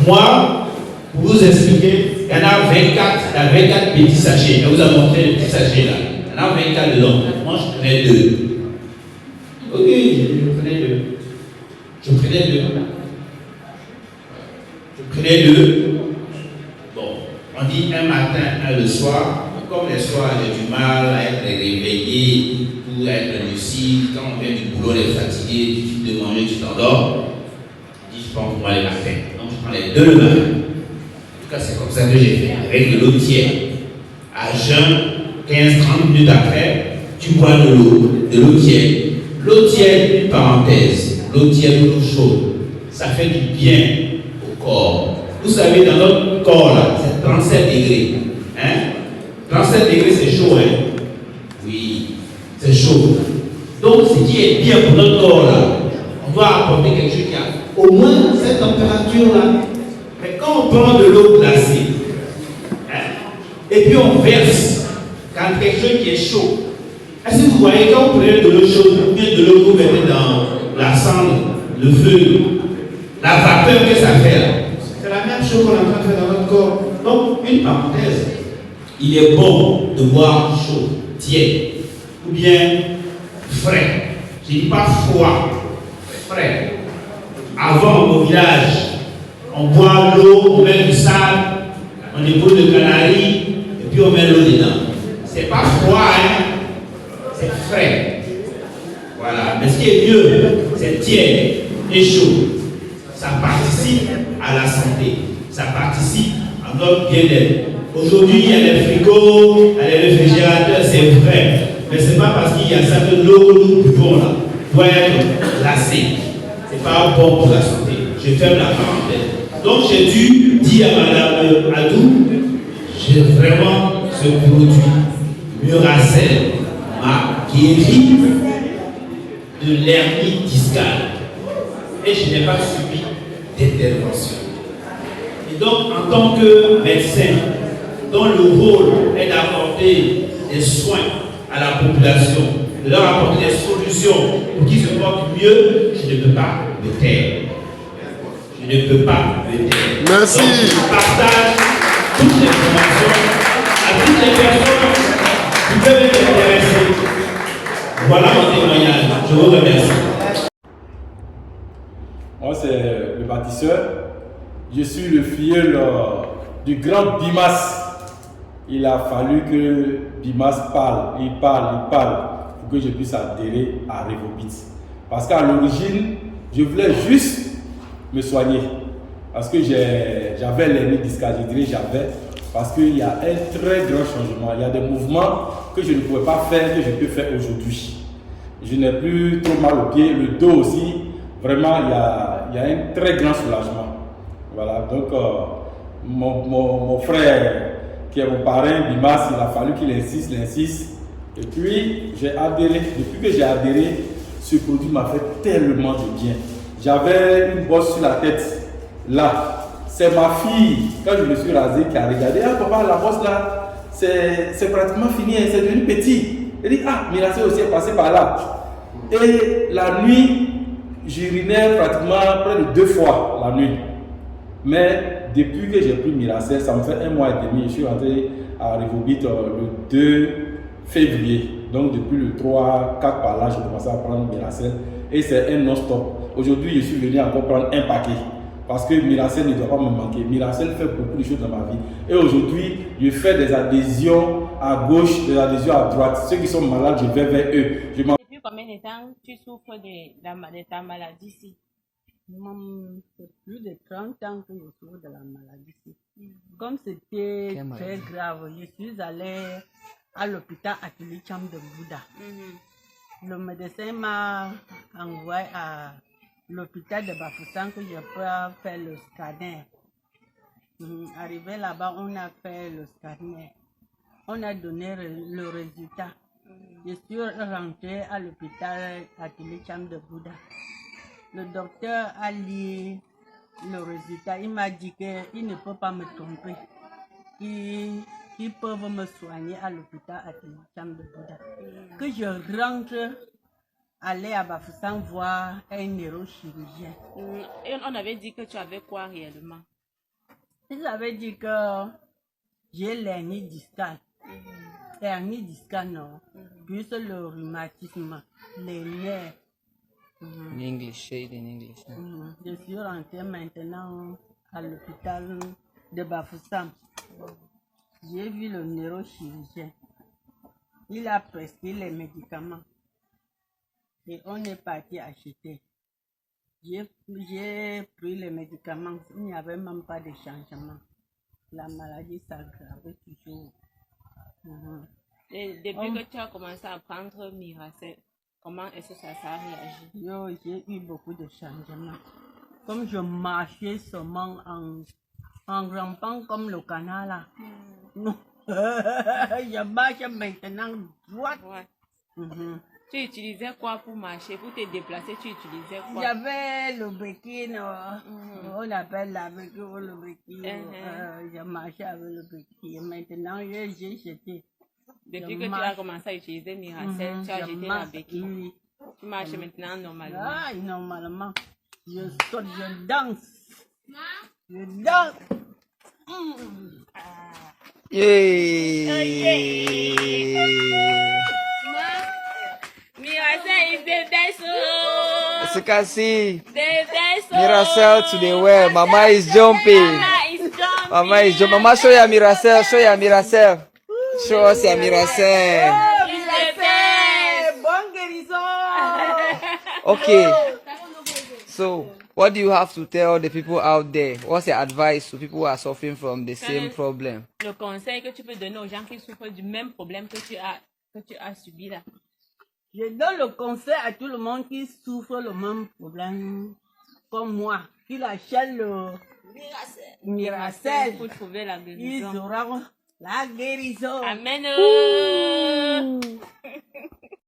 Moi, pour vous expliquer, il y en a 24 petits sachets. Je vous ai montré les petits sachets là. Il y en a 24 dedans. Moi, je prenais 2. Ok, je prenais 2. Je prenais 2. Bon, on dit un matin, un le soir. Comme les soirs, j'ai du mal à être réveillé, ou à être lucide. Quand on vient du boulot, on est fatigué, tu finis de manger, tu t'endors. Je dis, je prends pour moi les matins. Donc, je prends les 2 le matin. En tout cas, c'est comme ça que j'ai fait, avec de l'eau tiède. À jeun, 15-30 minutes après, tu bois de l'eau tiède. L'eau tiède, une parenthèse, l'eau tiède, l'eau chaude, ça fait du bien au corps. Vous savez, dans notre corps, là, c'est 37 degrés. Hein? 37 degrés, c'est chaud, hein? Oui, c'est chaud. Donc, ce qui est bien pour notre corps, là, on doit apporter quelque chose qui a au moins cette température-là. Mais quand on prend de l'eau glacée, hein, et puis on verse quand quelque chose qui est chaud, est-ce que vous voyez, quand vous prenez de l'eau chaude, ou bien de l'eau que vous mettez dans la cendre, le feu, la vapeur que ça fait là, c'est la même chose qu'on est en train de faire dans notre corps. Donc, une parenthèse, il est bon de boire chaud, tiède, ou bien frais. Je ne dis pas froid, frais. Avant, au village, on boit l'eau, on met du sable, on dépose le canari, et puis on met l'eau dedans. C'est pas froid, hein? C'est frais. Voilà. Mais ce qui est mieux, c'est tiède et chaud. Ça participe à la santé. Ça participe à notre bien-être. Aujourd'hui, il y a les frigos, il y a les réfrigérateurs, c'est vrai. Mais ce n'est pas parce qu'il y a ça que l'eau que nous buvons là doit être glacée. Ce n'est pas bon pour la santé. Je ferme la parenthèse. Donc j'ai dû dire à Madame Adou, j'ai vraiment ce produit, Muracel, m'a guéri de l'hernie discale. Et je n'ai pas subi d'intervention. Et donc, en tant que médecin, dont le rôle est d'apporter des soins à la population, de leur apporter des solutions pour qu'ils se portent mieux, je ne peux pas me taire. Je ne peux pas me taire. Merci. Donc, je partage toutes les informations à toutes les personnes qui peuvent être intéressées. Voilà mon témoignage. Je vous remercie. Moi, c'est le bâtisseur. Je suis le filleul du grand Bimas. Il a fallu que Bimas parle. Il parle pour que je puisse adhérer à Revobit. Parce qu'à l'origine, je voulais juste me soigner. Parce que j'avais l'hernie discale, je dirais j'avais. Parce qu'il y a un très grand changement. Il y a des mouvements que je ne pouvais pas faire, que je peux faire aujourd'hui. Je n'ai plus trop mal au pied, le dos aussi. Vraiment, il y a un très grand soulagement. Voilà, donc mon frère, qui est mon parrain, Bimas, il a fallu qu'il insiste. Et puis, j'ai adhéré. Depuis que j'ai adhéré, ce produit m'a fait tellement de bien. J'avais une bosse sur la tête, là. C'est ma fille, quand je me suis rasé, qui a regardé. Ah, papa, la bosse là, c'est pratiquement fini, c'est devenu petit. Elle dit, ah, Miracel aussi est passé par là. Et la nuit, j'urinais pratiquement près de 2 fois la nuit. Mais depuis que j'ai pris Miracel, ça me fait 1 mois et demi. Je suis rentré à Revobit le 2 février. Donc depuis le 3, 4 par là, j'ai commencé à prendre Miracel. Et c'est un non-stop. Aujourd'hui, je suis venu encore prendre un paquet. Parce que Miracel ne doit pas me manquer. Miracel fait beaucoup de choses dans ma vie. Et aujourd'hui, je fais des adhésions à gauche, des adhésions à droite. Ceux qui sont malades, je vais vers eux. Depuis combien de temps tu souffres de ta maladie ici? C'est plus de 30 ans que je souffre de la maladie. Comme c'était très grave, je suis allée à l'hôpital Atelicham de Bouddha. Le médecin m'a envoyé à l'hôpital de Bafoussam que je peux faire le scanner. Arrivé là-bas, on a fait le scanner. On a donné le résultat. Je suis rentrée à l'hôpital Atelicham de Bouddha. Le docteur a lu le résultat. Il m'a dit qu'il ne peut pas me tromper. Qu'ils peuvent me soigner à l'hôpital Atelicham de Bouddha. Que je rentre, aller à Bafoussam voir un neurochirurgien. Et on avait dit que tu avais quoi réellement? Ça veut dire que j'ai l'hernie discale. Hernie discale, non. Plus le rhumatisme, les nerfs. In English, say it in English. Je suis rentrée maintenant à l'hôpital de Bafoussam. J'ai vu le neurochirurgien. Il a prescrit les médicaments. Et on est parti acheter. J'ai pris les médicaments. Il n'y avait même pas de changement. La maladie s'aggravait toujours. Et depuis que tu as commencé à prendre Miracel, comment est-ce que ça a réagi? J'ai eu beaucoup de changements. Comme je marchais seulement en rampant comme le canard là. Non. Je marche maintenant droite. Ouais. Tu utilisais quoi pour marcher, pour te déplacer? Tu utilisais quoi? J'avais le béquille, on appelle la béquille ou le béquille. Je marchais avec le béquille. Maintenant, j'ai jeté. Depuis que tu as commencé à utiliser Miracel, tu as jeté la béquille. Oui. Tu marches maintenant normalement. Ah, normalement. Je saute, je danse. Je danse. Miracel is the best. As you can see, The best. Miracel to the well. Mama is jumping. Mama is jumping. Mama, show ya Miracel. Show ya Miracel. Show us ya Miracel. Bon guérison. Okay. So, what do you have to tell the people out there? What's your advice to people who are suffering from the same problem? Le conseil que tu peux donner aux gens qui souffrent du même problème que tu as subi là. Je donne le conseil à tout le monde qui souffre le même problème comme moi, qui achète le Miracel pour trouver la ils guérison. auront la guérison. Amen.